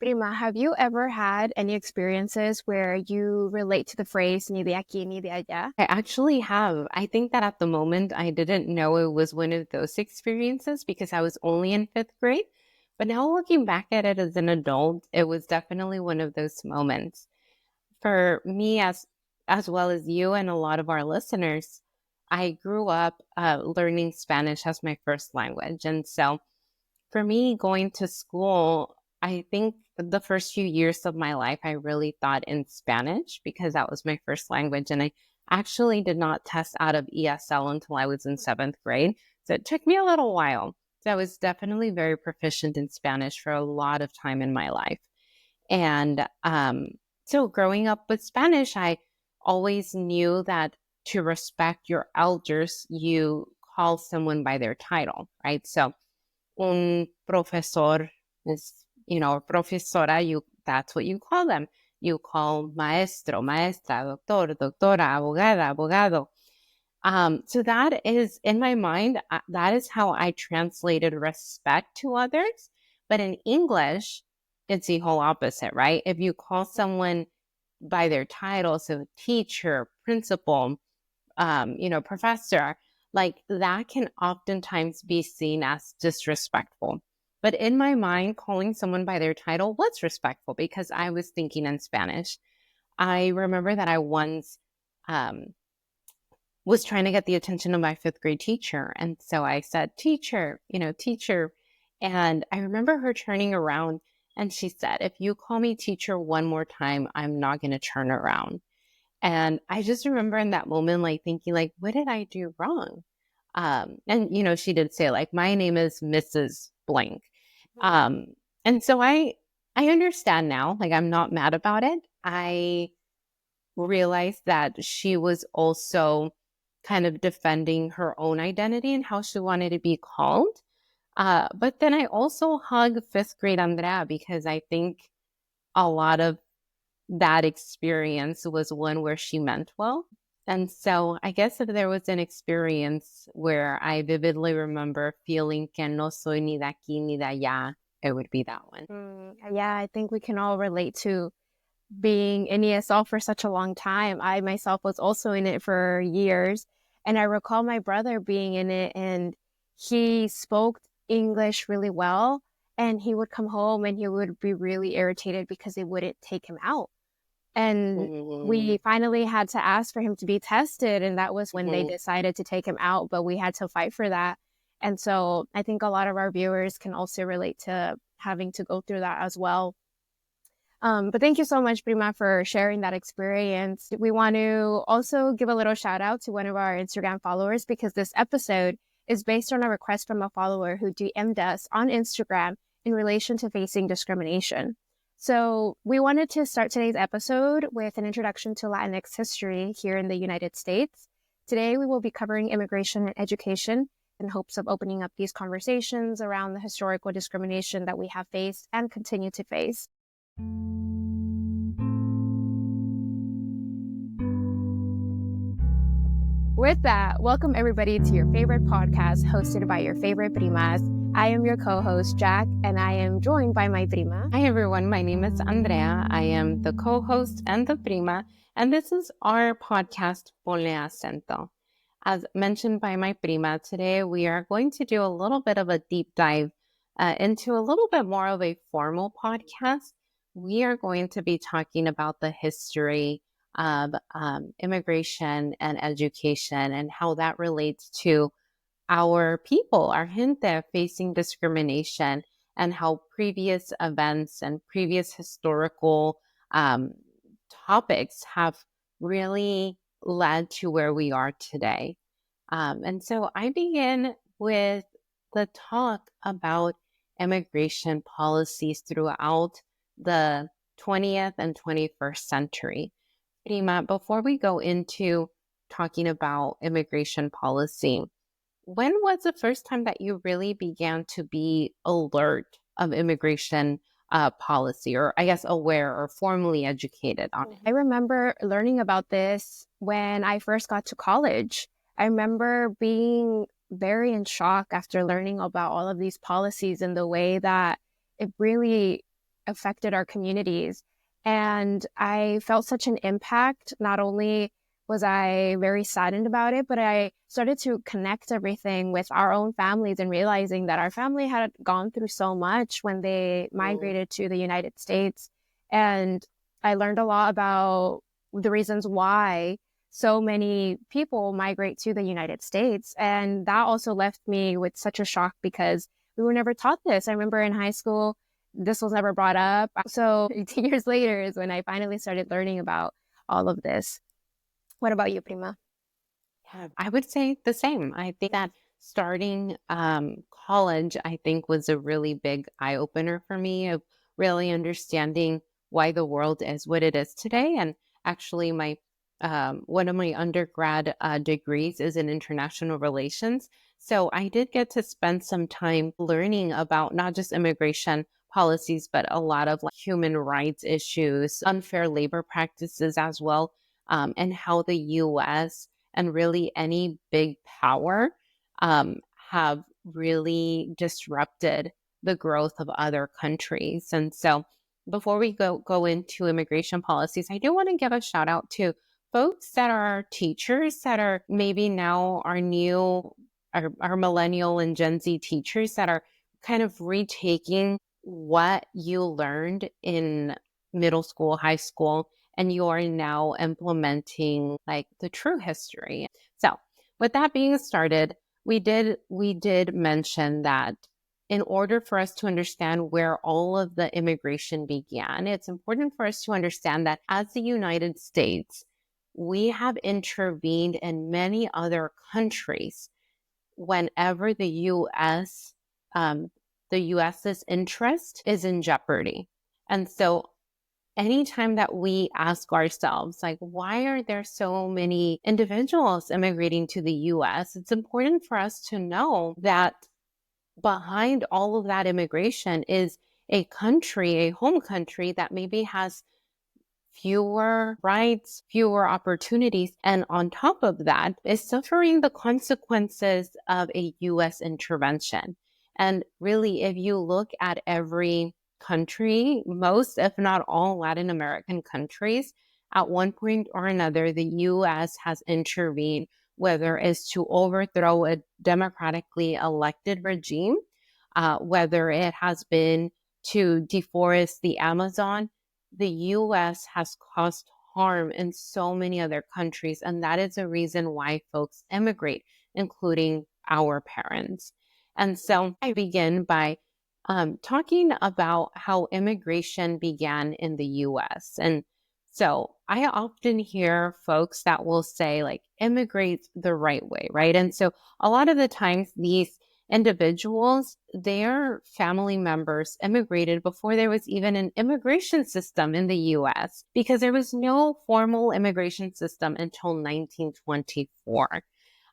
Prima, have you ever had any experiences where you relate to the phrase ni de aquí ni de allá? I actually have. I think that at the moment I didn't know it was one of those experiences because I was only in fifth grade. But now looking back at it as an adult, it was definitely one of those moments. For me, as well as you and a lot of our listeners, I grew up learning Spanish as my first language. And so for me, going to school, I think the first few years of my life, I really thought in Spanish because that was my first language. And I actually did not test out of ESL until I was in seventh grade. So it took me a little while. So I was definitely very proficient in Spanish for a lot of time in my life. And so growing up with Spanish, I always knew that to respect your elders, you call someone by their title, right? So un profesor is, profesora, that's what you call them. You call maestro, maestra, doctor, doctora, abogada, abogado. So that is in my mind, that is how I translated respect to others. But in English, it's the whole opposite, right? If you call someone by their title, so teacher, principal, professor, like that can oftentimes be seen as disrespectful. But in my mind, calling someone by their title was respectful because I was thinking in Spanish. I remember that I once was trying to get the attention of my fifth grade teacher. And so I said, teacher, teacher. And I remember her turning around and she said, if you call me teacher one more time, I'm not going to turn around. And I just remember in that moment, like thinking, like, what did I do wrong? And she did say, like, my name is Mrs. Blank. Um, and so I understand now, like, I'm not mad about it. I realized that she was also kind of defending her own identity and how she wanted to be called. But then I also hug fifth grade Andrea because I think a lot of that experience was one where she meant well. And so I guess if there was an experience where I vividly remember feeling que no soy ni de aquí ni de allá, it would be that one. Yeah, I think we can all relate to being in ESL for such a long time. I myself was also in it for years. And I recall my brother being in it and he spoke English really well. And he would come home and he would be really irritated because they wouldn't take him out. And Mm-hmm. we finally had to ask for him to be tested. And that was when they decided to take him out, but we had to fight for that. And so I think a lot of our viewers can also relate to having to go through that as well. But thank you so much, Prima, for sharing that experience. We want to also give a little shout out to one of our Instagram followers because this episode is based on a request from a follower who DM'd us on Instagram in relation to facing discrimination. So we wanted to start today's episode with an introduction to Latinx history here in the United States. Today, we will be covering immigration and education in hopes of opening up these conversations around the historical discrimination that we have faced and continue to face. With that, welcome everybody to your favorite podcast hosted by your favorite primas. I am your co-host, Jack, and I am joined by my prima. Hi, everyone. My name is Andrea. I am the co-host and the prima, and this is our podcast, Ponle Acento. As mentioned by my prima, today we are going to do a little bit of a deep dive into a little bit more of a formal podcast. We are going to be talking about the history of immigration and education and how that relates to our people, our gente facing discrimination, and how previous events and previous historical topics have really led to where we are today. And so I begin with the talk about immigration policies throughout the 20th and 21st century. Prima, before we go into talking about immigration policy, when was the first time that you really began to be alert of immigration policy, or I guess aware or formally educated on it? I remember learning about this when I first got to college. I remember being very in shock after learning about all of these policies and the way that it really affected our communities. And I felt such an impact. Not only was I very saddened about it, but I started to connect everything with our own families and realizing that our family had gone through so much when they migrated to the United States. And I learned a lot about the reasons why so many people migrate to the United States. And that also left me with such a shock because we were never taught this. I remember in high school, this was never brought up. So 18 years later is when I finally started learning about all of this. What about you, Prima? Yeah, I would say the same. I think that starting college, I think, was a really big eye opener for me of really understanding why the world is what it is today. And actually, my one of my undergrad degrees is in international relations. So I did get to spend some time learning about not just immigration policies, but a lot of like human rights issues, unfair labor practices as well, and how the US and really any big power have really disrupted the growth of other countries. And so before we go into immigration policies, I do want to give a shout out to folks that are teachers that are maybe now our new our millennial and Gen Z teachers that are kind of retaking what you learned in middle school, high school, and you are now implementing like the true history. So, with that being started, we did mention that in order for us to understand where all of the immigration began, it's important for us to understand that as the United States, we have intervened in many other countries whenever the US's interest is in jeopardy. And so anytime that we ask ourselves, like, why are there so many individuals immigrating to the US? It's important for us to know that behind all of that immigration is a country, a home country that maybe has fewer rights, fewer opportunities, and on top of that is suffering the consequences of a US intervention. And really, if you look at every country, most, if not all, Latin American countries, at one point or another, the US has intervened, whether it's to overthrow a democratically elected regime, whether it has been to deforest the Amazon. The US has caused harm in so many other countries, and that is a reason why folks immigrate, including our parents. And so I begin by talking about how immigration began in the US. And so I often hear folks that will say, like, immigrate the right way, right? And so a lot of the times, these individuals, their family members immigrated before there was even an immigration system in the US because there was no formal immigration system until 1924.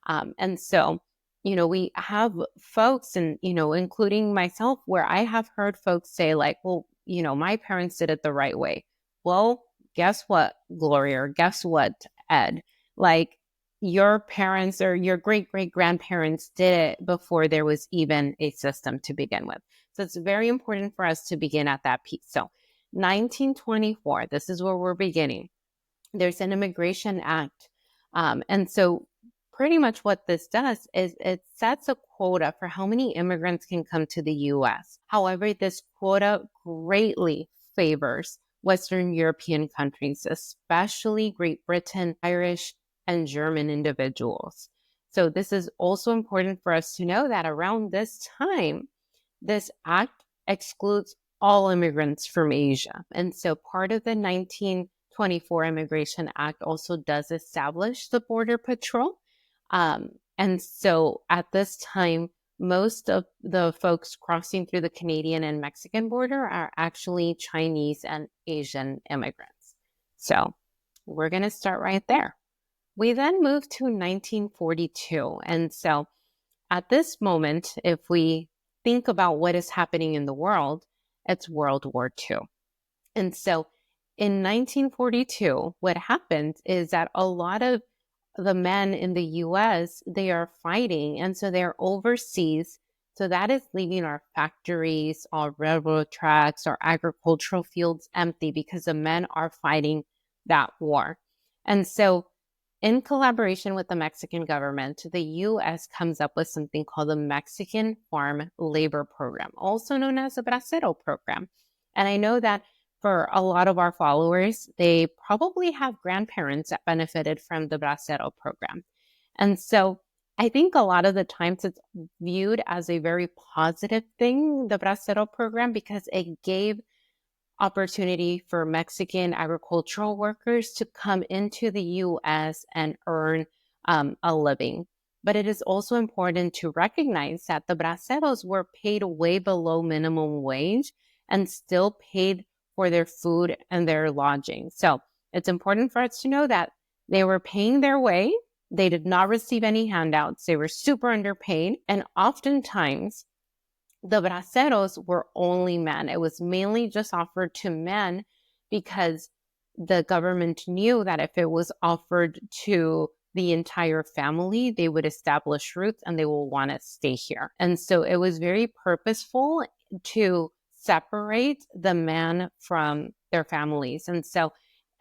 And so, we have folks, and, including myself, where I have heard folks say, like, well, my parents did it the right way. Well, guess what, Gloria, or guess what, Ed? Like, your parents or your great great grandparents did it before there was even a system to begin with. So it's very important for us to begin at that piece. So 1924, this is where we're beginning. There's an Immigration Act. And so pretty much what this does is it sets a quota for how many immigrants can come to the US. However, this quota greatly favors Western European countries, especially Great Britain, Irish, and German individuals. So this is also important for us to know that around this time, this act excludes all immigrants from Asia. And so part of the 1924 Immigration Act also does establish the Border Patrol. And so at this time, most of the folks crossing through the Canadian and Mexican border are actually Chinese and Asian immigrants. So we're going to start right there. We then move to 1942. And so at this moment, if we think about what is happening in the world, it's World War II. And so in 1942, what happened is that a lot of the men in the US, they are fighting. And so they're overseas So that is leaving our factories, our railroad tracks, our agricultural fields empty because the men are fighting that war. And so, in collaboration with the Mexican government, the US comes up with something called the Mexican Farm Labor Program, also known as the Bracero Program. And I know that for a lot of our followers, they probably have grandparents that benefited from the Bracero Program. And so I think a lot of the times it's viewed as a very positive thing, the Bracero program, because it gave opportunity for Mexican agricultural workers to come into the US and earn a living. But it is also important to recognize that the braceros were paid way below minimum wage and still paid for their food and their lodging. So it's important for us to know that they were paying their way. They did not receive any handouts. They were super underpaid. And oftentimes, the braceros were only men. It was mainly just offered to men because the government knew that if it was offered to the entire family, they would establish roots and they will want to stay here. And so it was very purposeful to separate the men from their families. And so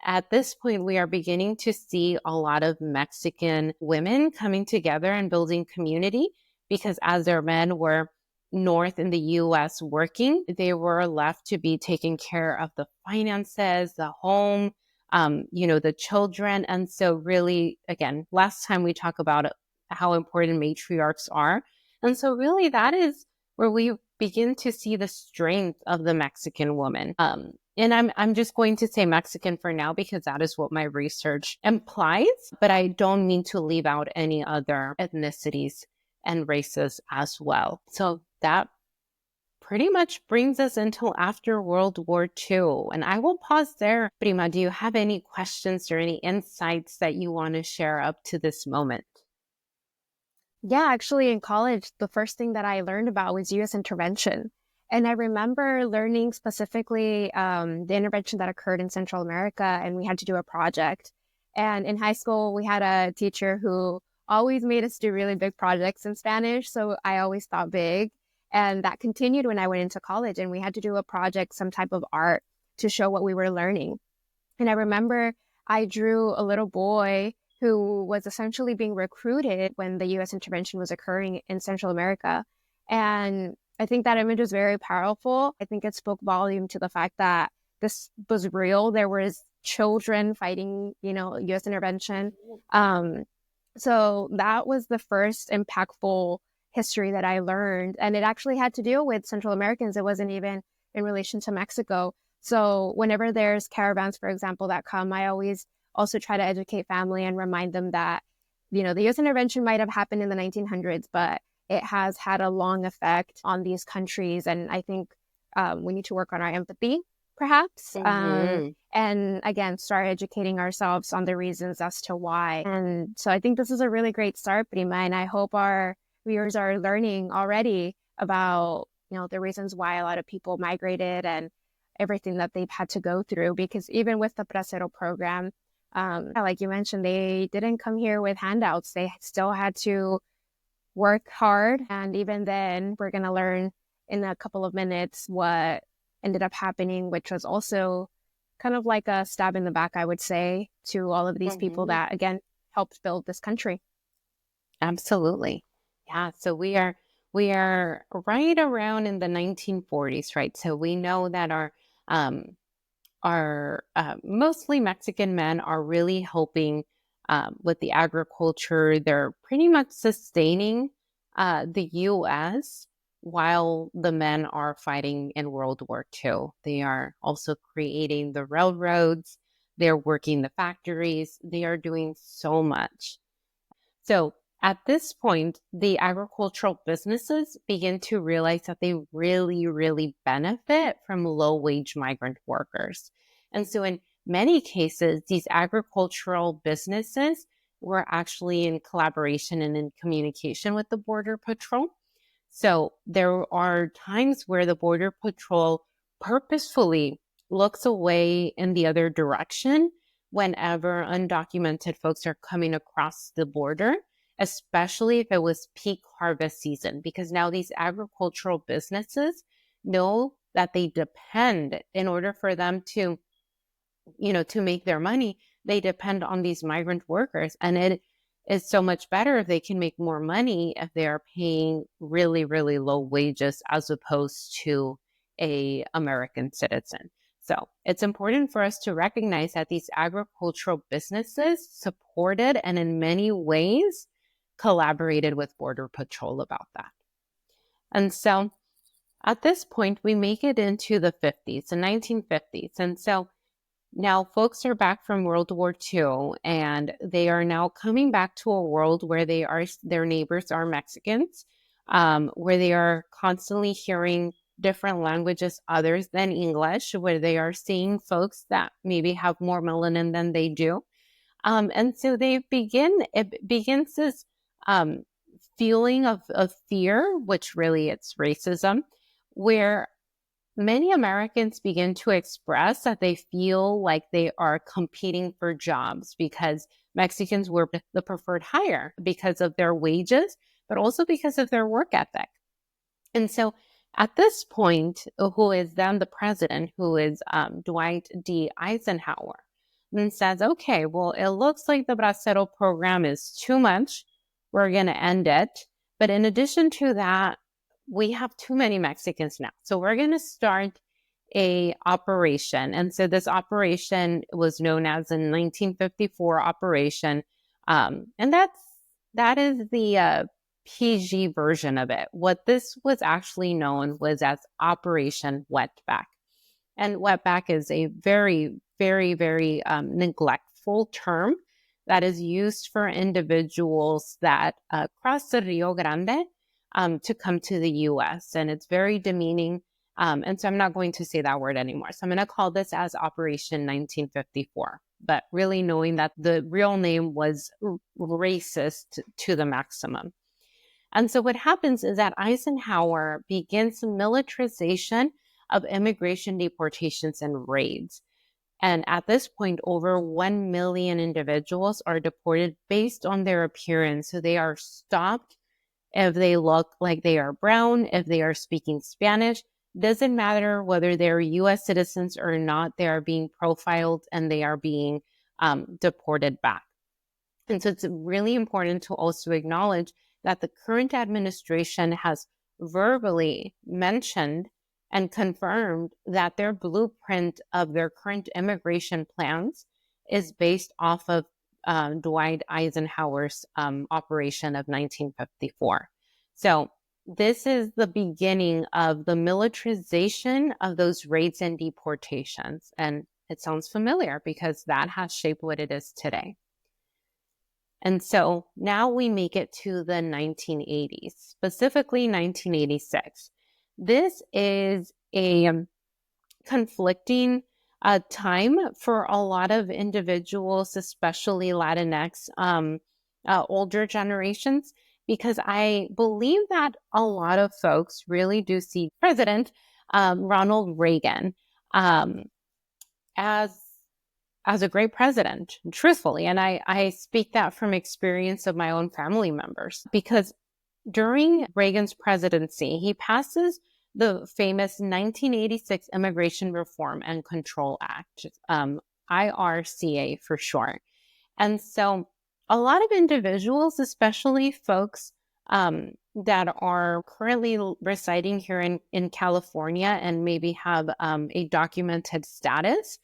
at this point, we are beginning to see a lot of Mexican women coming together and building community because as their men were north in the US working, they were left to be taking care of the finances, the home, the children. And so really, again, last time we talked about how important matriarchs are. And so really that is where we begin to see the strength of the Mexican woman. And I'm just going to say Mexican for now because that is what my research implies, but I don't mean to leave out any other ethnicities and races as well. So that pretty much brings us until after World War II. And I will pause there. Prima, do you have any questions or any insights that you want to share up to this moment? Yeah, actually, in college, the first thing that I learned about was US intervention. And I remember learning specifically the intervention that occurred in Central America, and we had to do a project. And in high school, we had a teacher who always made us do really big projects in Spanish. So I always thought big. And that continued when I went into college, and we had to do a project, some type of art to show what we were learning. And I remember I drew a little boy who was essentially being recruited when the US intervention was occurring in Central America. And I think that image was very powerful. I think it spoke volume to the fact that this was real. There was children fighting, US intervention. So that was the first impactful history that I learned. And it actually had to deal with Central Americans. It wasn't even in relation to Mexico. So whenever there's caravans, for example, that come, I always also try to educate family and remind them that, the US intervention might have happened in the 1900s, but it has had a long effect on these countries. And I think we need to work on our empathy, perhaps. And again, start educating ourselves on the reasons as to why. And so I think this is a really great start, Prima. And I hope our viewers are learning already about, the reasons why a lot of people migrated and everything that they've had to go through. Because even with the Bracero program, like you mentioned, they didn't come here with handouts. They still had to work hard. And even then, we're going to learn in a couple of minutes what ended up happening, which was also kind of like a stab in the back, I would say, to all of these people that, again, helped build this country. Absolutely. Yeah. So we are right around in the 1940s, right? So we know that our mostly Mexican men are really helping with the agriculture. They're pretty much sustaining the U.S. while the men are fighting in World War II. They are also creating the railroads. They're working the factories. They are doing so much. So at this point, the agricultural businesses begin to realize that they really, really benefit from low wage migrant workers. And so in many cases, these agricultural businesses were actually in collaboration and in communication with the Border Patrol. So there are times where the Border Patrol purposefully looks away in the other direction whenever undocumented folks are coming across the border. especially if it was peak harvest season, because now these agricultural businesses know that they depend, in order for them to, to make their money, they depend on these migrant workers. And it is so much better if they can make more money if they are paying really, really low wages as opposed to a American citizen. So it's important for us to recognize that these agricultural businesses supported and in many ways collaborated with Border Patrol about that. And so at this point, we make it into the 50s, the 1950s. And so now folks are back from World War II, and they are now coming back to a world where their neighbors are Mexicans, where they are constantly hearing different languages other than English, where they are seeing folks that maybe have more melanin than they do. And so it begins this feeling of fear, which really it's racism, where many Americans begin to express that they feel like they are competing for jobs because Mexicans were the preferred hire because of their wages, but also because of their work ethic. And so at this point, who is then the president, who is Dwight D. Eisenhower, then says, okay, well, it looks like the Bracero program is too much. We're going to end it. But in addition to that, we have too many Mexicans now. So we're going to start a operation. And so this operation was known as the 1954 operation. And that is the PG version of it. What this was actually known was as Operation Wetback. And wetback is a very, very, very neglectful term that is used for individuals that cross the Rio Grande to come to the U.S. And it's very demeaning. And so I'm not going to say that word anymore. So I'm going to call this as Operation 1954, but really knowing that the real name was racist to the maximum. And so what happens is that Eisenhower begins militarization of immigration deportations and raids. And at this point, over 1 million individuals are deported based on their appearance. So they are stopped if they look like they are brown, if they are speaking Spanish. Doesn't matter whether they're U.S. citizens or not, they are being profiled and they are being deported back. And so it's really important to also acknowledge that the current administration has verbally mentioned and confirmed that their blueprint of their current immigration plans is based off of Dwight Eisenhower's operation of 1954. So this is the beginning of the militarization of those raids and deportations. And it sounds familiar because that has shaped what it is today. And so now we make it to the 1980s, specifically 1986. This is a conflicting time for a lot of individuals, especially Latinx, older generations, because I believe that a lot of folks really do see President Ronald Reagan as a great president, truthfully. And I speak that from experience of my own family members, because during Reagan's presidency, he passes the famous 1986 Immigration Reform and Control Act, IRCA for short. And so a lot of individuals, especially folks that are currently residing here in California and maybe have a documented status,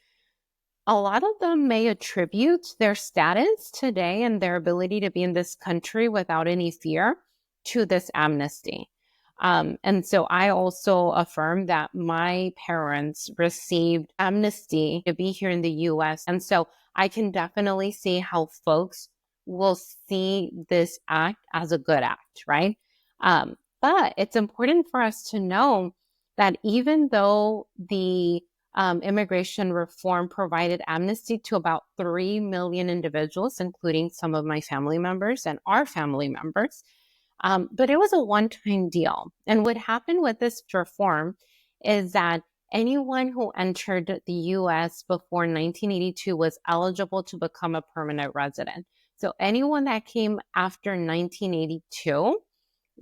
a lot of them may attribute their status today and their ability to be in this country without any fear to this amnesty. And so I also affirm that my parents received amnesty to be here in the US. And so I can definitely see how folks will see this act as a good act, right? But it's important for us to know that even though the immigration reform provided amnesty to about 3 million individuals, including some of my family members and our family members. But it was a one-time deal. And what happened with this reform is that anyone who entered the U.S. before 1982 was eligible to become a permanent resident. So anyone that came after 1982,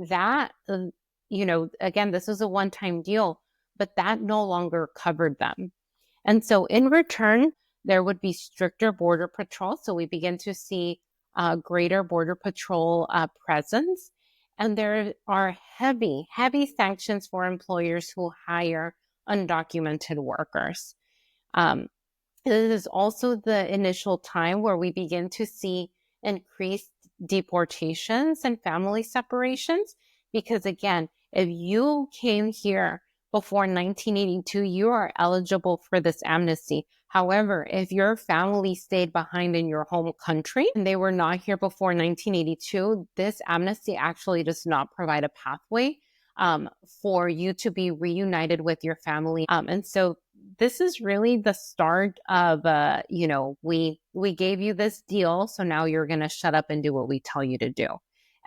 that, again, this was a one-time deal, but that no longer covered them. And so in return, there would be stricter border patrol. So we begin to see greater border patrol presence. And there are heavy, heavy sanctions for employers who hire undocumented workers. Um, this is also the initial time where we begin to see increased deportations and family separations. Because again, if you came here before 1982, you are eligible for this amnesty. However, if your family stayed behind in your home country and they were not here before 1982, this amnesty actually does not provide a pathway for you to be reunited with your family. And so this is really the start of, we gave you this deal, so now you're going to shut up and do what we tell you to do.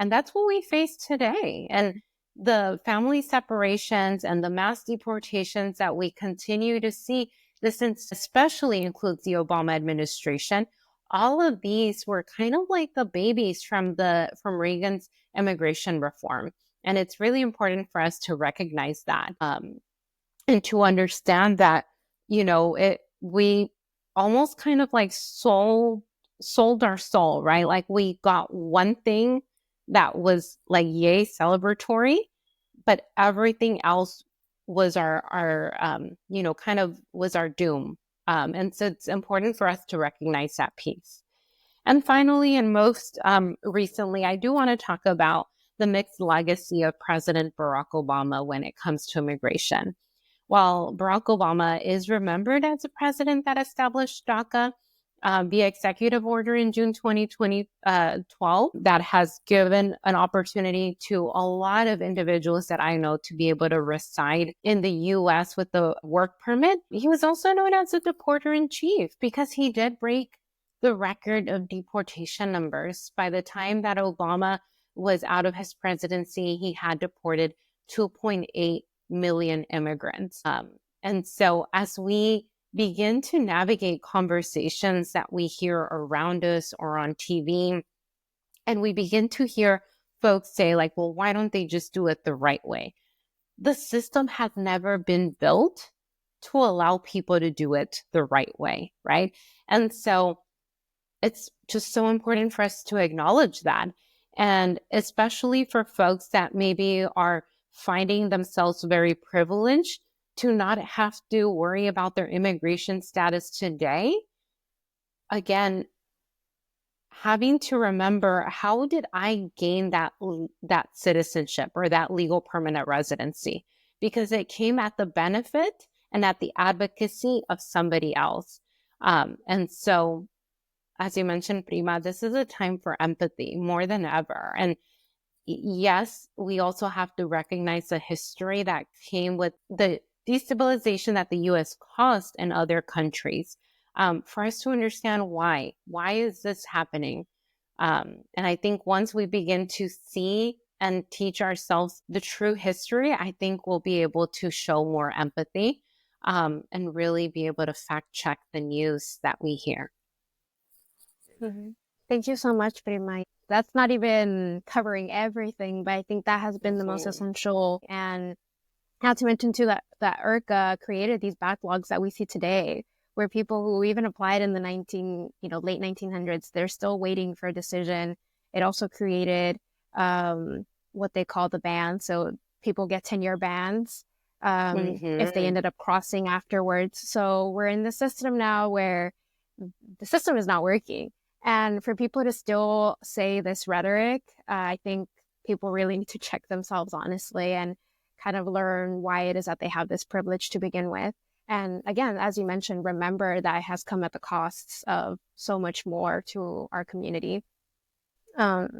And that's what we face today. And the family separations and the mass deportations that we continue to see, this especially includes the Obama administration. All of these were kind of like the babies from Reagan's immigration reform. And it's really important for us to recognize that. And to understand that, we almost kind of like sold our soul, right? Like we got one thing that was like yay celebratory, but everything else was our kind of was our doom. And so it's important for us to recognize that piece. And finally, and most recently, I do want to talk about the mixed legacy of President Barack Obama when it comes to immigration. While Barack Obama is remembered as a president that established DACA via executive order in June 2012, that has given an opportunity to a lot of individuals that I know to be able to reside in the U.S. with the work permit. He was also known as the deporter in chief because he did break the record of deportation numbers. By the time that Obama was out of his presidency, he had deported 2.8 million immigrants. And so as we begin to navigate conversations that we hear around us or on TV, and we begin to hear folks say like, well, why don't they just do it the right way? The system has never been built to allow people to do it the right way, right? And so it's just so important for us to acknowledge that. And especially for folks that maybe are finding themselves very privileged to not have to worry about their immigration status today. Again, having to remember, how did I gain that citizenship or that legal permanent residency? Because it came at the benefit and at the advocacy of somebody else. And so, as you mentioned, Prima, this is a time for empathy more than ever. And yes, we also have to recognize the history that came with the destabilization that the U.S. caused in other countries, for us to understand why. Why is this happening? And I think once we begin to see and teach ourselves the true history, I think we'll be able to show more empathy and really be able to fact check the news that we hear. Mm-hmm. Thank you so much, Prima. That's not even covering everything, but I think that has been the most essential. And not to mention too that IRCA created these backlogs that we see today, where people who even applied in the late 1900s, they're still waiting for a decision. It also created what they call the ban. So people get 10-year bans if they ended up crossing afterwards. So we're in the system now where the system is not working. And for people to still say this rhetoric, I think people really need to check themselves honestly and kind of learn why it is that they have this privilege to begin with. And again, as you mentioned, remember that it has come at the costs of so much more to our community. But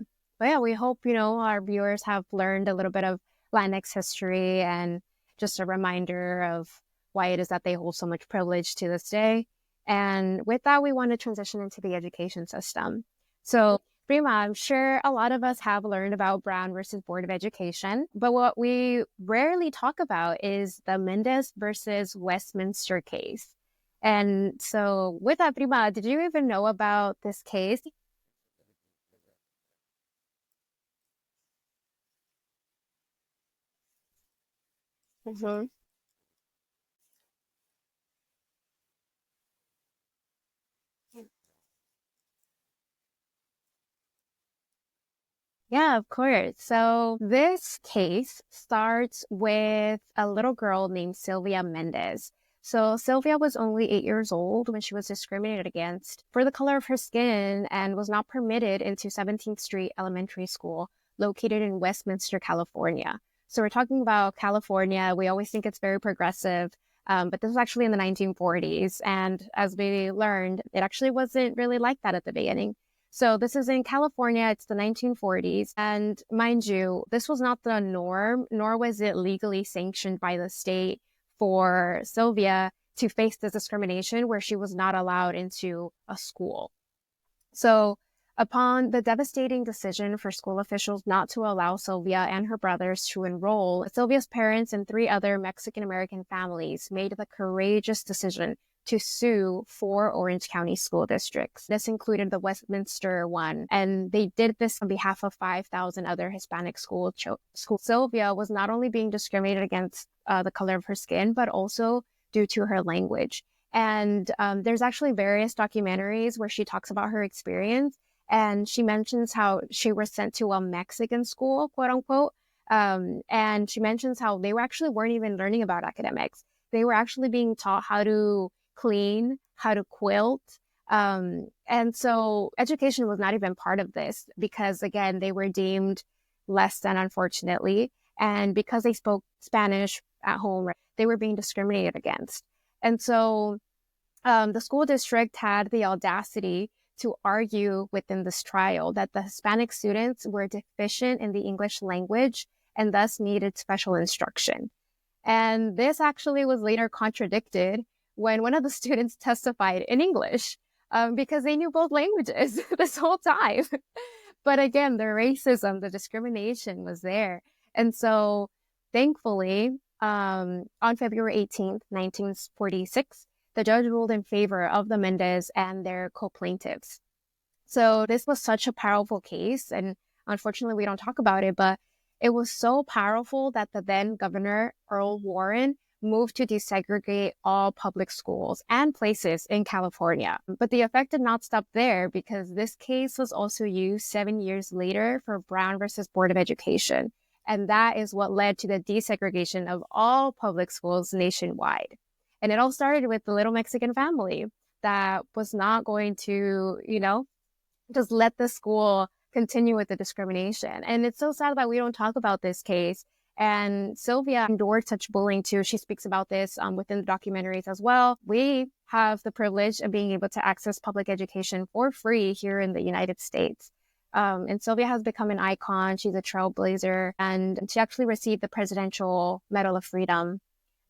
yeah, we hope, our viewers have learned a little bit of Latinx history and just a reminder of why it is that they hold so much privilege to this day. And with that, we want to transition into the education system. So, Prima, I'm sure a lot of us have learned about Brown versus Board of Education, but what we rarely talk about is the Mendez versus Westminster case. And so with that, Prima, did you even know about this case? Mhm. Yeah, of course. So this case starts with a little girl named Sylvia Mendez. So Sylvia was only 8 years old when she was discriminated against for the color of her skin and was not permitted into 17th Street Elementary School located in Westminster, California. So we're talking about California. We always think it's very progressive, but this was actually in the 1940s. And as we learned, it actually wasn't really like that at the beginning. So this is in California. It's the 1940s. And mind you, this was not the norm, nor was it legally sanctioned by the state for Sylvia to face this discrimination where she was not allowed into a school. So upon the devastating decision for school officials not to allow Sylvia and her brothers to enroll, Sylvia's parents and three other Mexican American families made the courageous decision to sue four Orange County school districts. This included the Westminster one, and they did this on behalf of 5,000 other Hispanic schools. Sylvia was not only being discriminated against the color of her skin, but also due to her language. And there's actually various documentaries where she talks about her experience. And she mentions how she was sent to a Mexican school, quote unquote. And she mentions how they were actually weren't even learning about academics. They were actually being taught how to clean, how to quilt. And so education was not even part of this because, again, they were deemed less than, unfortunately. And because they spoke Spanish at home, right, they were being discriminated against. And so the school district had the audacity to argue within this trial that the Hispanic students were deficient in the English language and thus needed special instruction. And this actually was later contradicted when one of the students testified in English because they knew both languages this whole time. But again, the racism, the discrimination was there. And so thankfully, on February 18th, 1946, the judge ruled in favor of the Mendez and their co-plaintiffs. So this was such a powerful case. And unfortunately, we don't talk about it, but it was so powerful that the then governor, Earl Warren, moved to desegregate all public schools and places in California. But the effect did not stop there because this case was also used 7 years later for Brown versus Board of Education. And that is what led to the desegregation of all public schools nationwide. And it all started with the little Mexican family that was not going to, just let the school continue with the discrimination. And it's so sad that we don't talk about this case. And Sylvia endured such bullying too. She speaks about this within the documentaries as well. We have the privilege of being able to access public education for free here in the United States. And Sylvia has become an icon. She's a trailblazer. And she actually received the Presidential Medal of Freedom,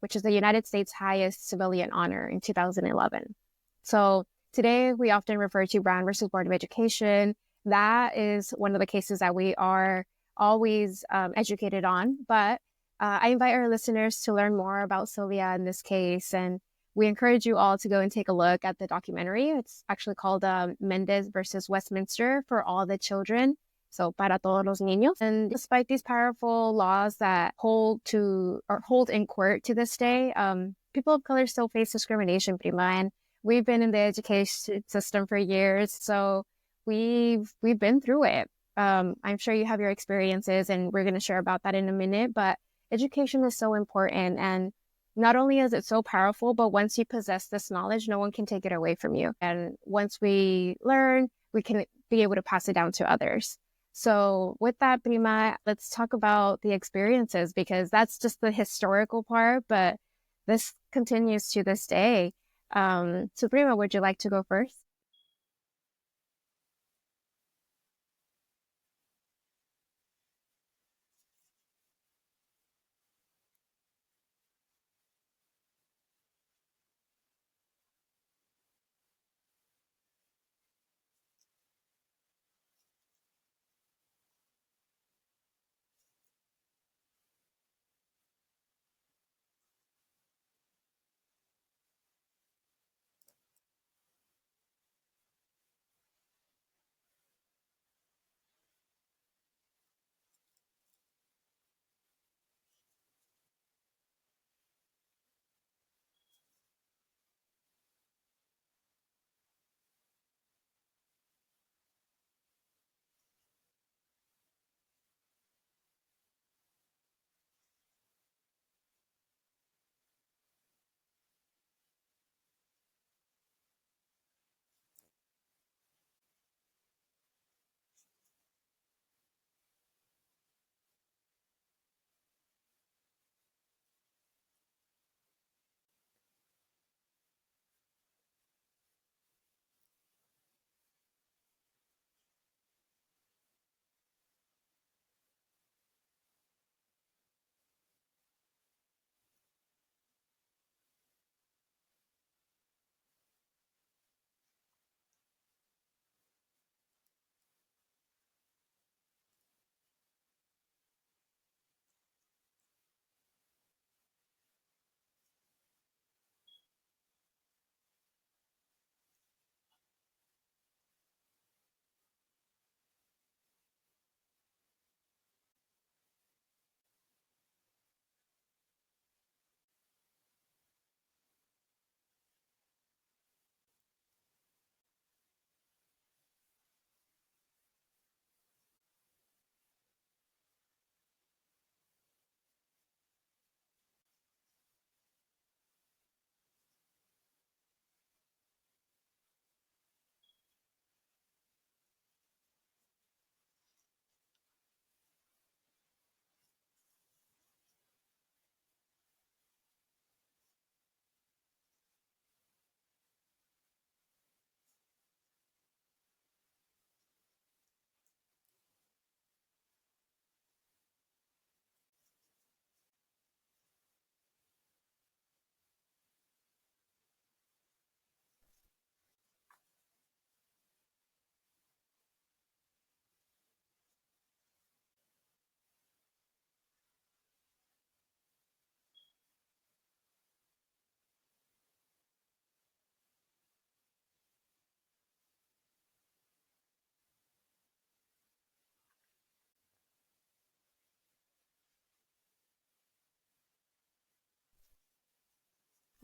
which is the United States' highest civilian honor in 2011. So today, we often refer to Brown versus Board of Education. That is one of the cases that we are always educated on. But I invite our listeners to learn more about Sylvia in this case. And we encourage you all to go and take a look at the documentary. It's actually called Mendez versus Westminster for All the Children. So, para todos los niños. And despite these powerful laws that hold in court to this day, people of color still face discrimination, Prima. And we've been in the education system for years, so we've been through it. I'm sure you have your experiences, and we're going to share about that in a minute. But education is so important, and not only is it so powerful, but once you possess this knowledge, no one can take it away from you. And once we learn, we can be able to pass it down to others. So with that, Prima, let's talk about the experiences because that's just the historical part, but this continues to this day. So Prima, would you like to go first?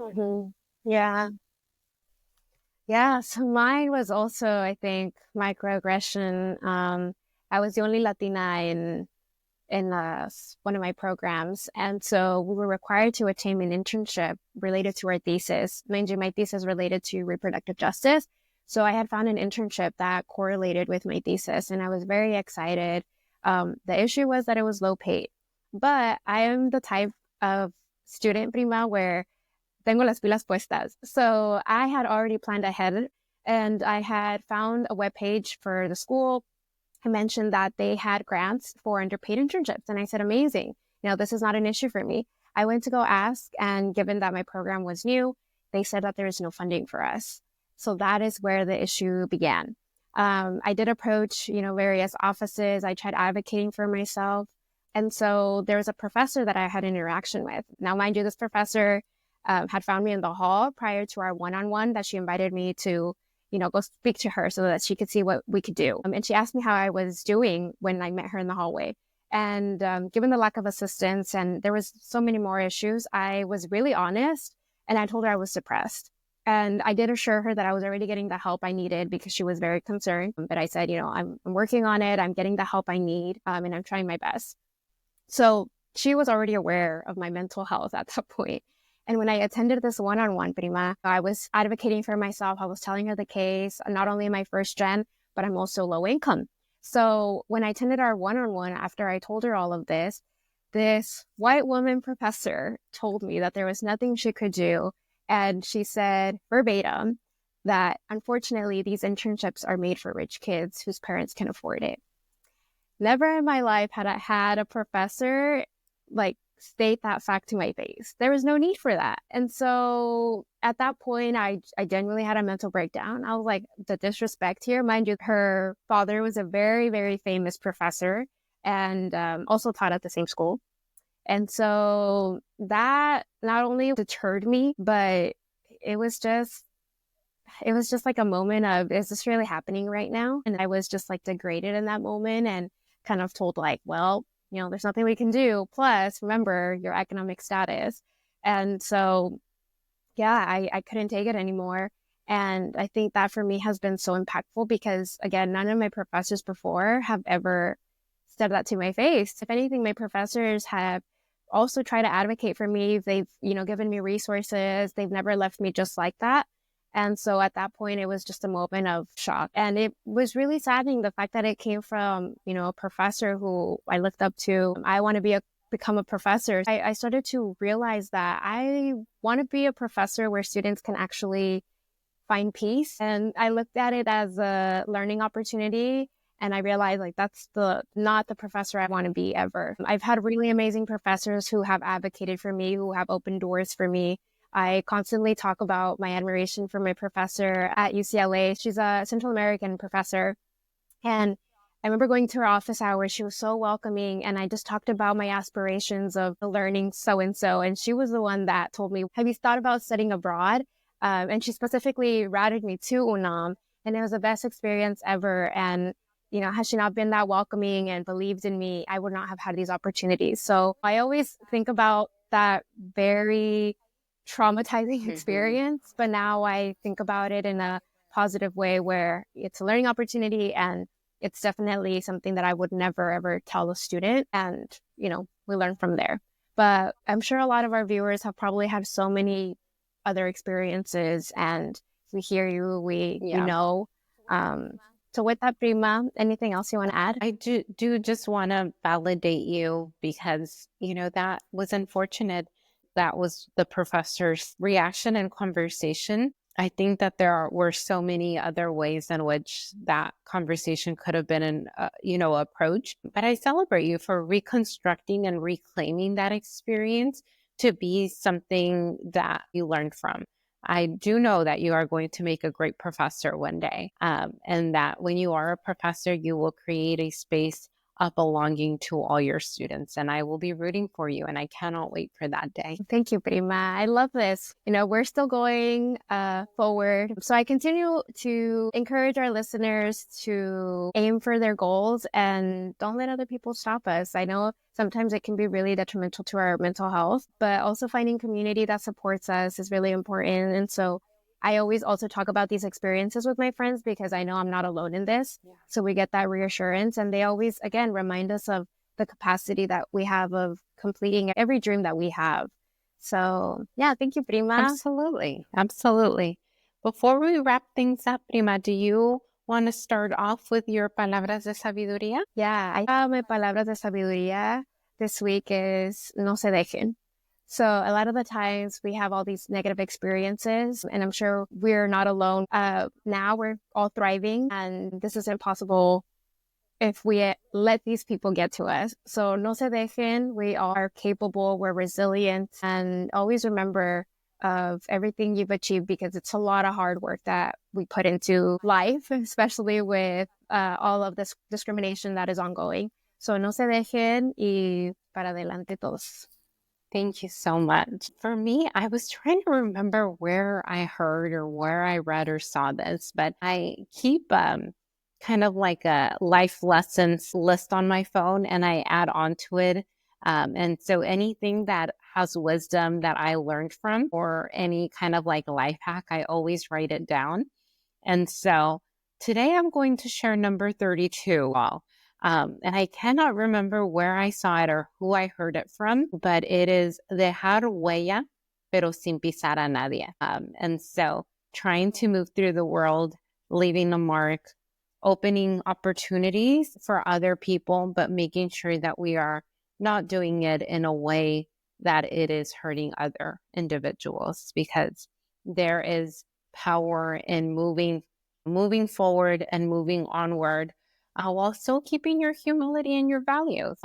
Mhm. Yeah. Yeah. So mine was also, I think, microaggression. I was the only Latina in one of my programs. And so we were required to attain an internship related to our thesis. Mind you, my thesis related to reproductive justice. So I had found an internship that correlated with my thesis, and I was very excited. The issue was that it was low paid, but I am the type of student, Prima, where tengo las pilas puestas. So I had already planned ahead, and I had found a webpage for the school. I mentioned that they had grants for underpaid internships. And I said, amazing. This is not an issue for me. I went to go ask, and given that my program was new, they said that there is no funding for us. So that is where the issue began. I did approach, various offices. I tried advocating for myself. And so there was a professor that I had an interaction with. Now, mind you, this professor had found me in the hall prior to our one-on-one that she invited me to go speak to her so that she could see what we could do. And she asked me how I was doing when I met her in the hallway. And given the lack of assistance and there was so many more issues, I was really honest and I told her I was depressed. And I did assure her that I was already getting the help I needed because she was very concerned. But I said, I'm working on it. I'm getting the help I need, and I'm trying my best. So she was already aware of my mental health at that point. And when I attended this one-on-one, Prima, I was advocating for myself. I was telling her the case. Not only am I first gen, but I'm also low income. So when I attended our one-on-one, after I told her all of this white woman professor told me that there was nothing she could do. And she said verbatim that unfortunately, these internships are made for rich kids whose parents can afford it. Never in my life had I had a professor like state that fact to my face. There was no need for that. And so at that point, I genuinely had a mental breakdown. I was like, the disrespect here. Mind you, her father was a very, very famous professor and also taught at the same school. And so that not only deterred me, but it was just it was just like a moment of, is this really happening right now? And I was just like degraded in that moment and kind of told like, well, there's nothing we can do. Plus, remember your economic status. And so, yeah, I couldn't take it anymore. And I think that for me has been so impactful because, again, none of my professors before have ever said that to my face. If anything, my professors have also tried to advocate for me. They've, given me resources. They've never left me just like that. And so at that point, it was just a moment of shock. And it was really saddening the fact that it came from, a professor who I looked up to. I want to become a professor. I started to realize that I want to be a professor where students can actually find peace. And I looked at it as a learning opportunity. And I realized like that's not the professor I want to be ever. I've had really amazing professors who have advocated for me, who have opened doors for me. I constantly talk about my admiration for my professor at UCLA. She's a Central American professor. And I remember going to her office hours. She was so welcoming. And I just talked about my aspirations of learning so-and-so. And she was the one that told me, have you thought about studying abroad? And she specifically routed me to UNAM. And it was the best experience ever. And, had she not been that welcoming and believed in me, I would not have had these opportunities. So I always think about that very traumatizing Mm-hmm. experience. But now I think about it in a positive way where it's a learning opportunity and it's definitely something that I would never ever tell a student. And, we learn from there. But I'm sure a lot of our viewers have probably had so many other experiences and we hear you, we Yeah. know. Um, so with that, Prima, anything else you want to add? I do just want to validate you because, that was unfortunate. That was the professor's reaction and conversation. I think that were so many other ways in which that conversation could have been approached. But I celebrate you for reconstructing and reclaiming that experience to be something that you learned from. I do know that you are going to make a great professor one day, and that when you are a professor, you will create a space of belonging to all your students. And I will be rooting for you. And I cannot wait for that day. Thank you, Prima. I love this. We're still going forward. So I continue to encourage our listeners to aim for their goals and don't let other people stop us. I know sometimes it can be really detrimental to our mental health, but also finding community that supports us is really important. And so I always also talk about these experiences with my friends because I know I'm not alone in this. Yeah. So we get that reassurance, and they always, again, remind us of the capacity that we have of completing every dream that we have. So yeah, thank you, Prima. Absolutely. Absolutely. Before we wrap things up, Prima, do you want to start off with your palabras de sabiduría? Yeah, my palabras de sabiduría this week is no se dejen. So a lot of the times we have all these negative experiences, and I'm sure we're not alone. Now we're all thriving, and this isn't possible if we let these people get to us. So no se dejen, we are capable, we're resilient, and always remember of everything you've achieved because it's a lot of hard work that we put into life, especially with all of this discrimination that is ongoing. So no se dejen y para adelante todos. Thank you so much. For me, I was trying to remember where I heard or where I read or saw this, but I keep kind of like a life lessons list on my phone and I add on to it. And so anything that has wisdom that I learned from or any kind of like life hack, I always write it down. And so today I'm going to share number 32. And I cannot remember where I saw it or who I heard it from, but it is dejar huella, pero sin pisar a nadie. And so trying to move through the world, leaving a mark, opening opportunities for other people, but making sure that we are not doing it in a way that it is hurting other individuals, because there is power in moving forward and moving onward, while still keeping your humility and your values.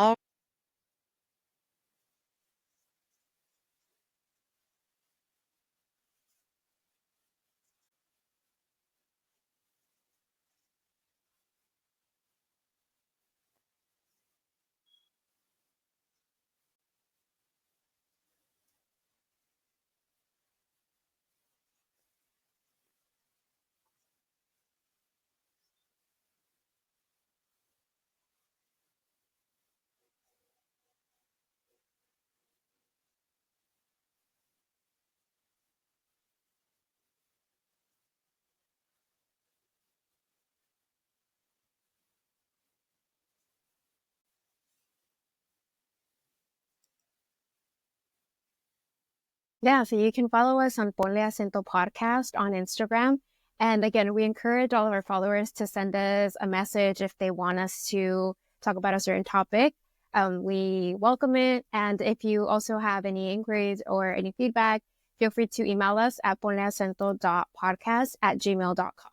Yeah, so you can follow us on Ponle Acento Podcast on Instagram. And again, we encourage all of our followers to send us a message if they want us to talk about a certain topic. We welcome it. And if you also have any inquiries or any feedback, feel free to email us at ponleacento.podcast@gmail.com.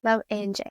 Love, AJ.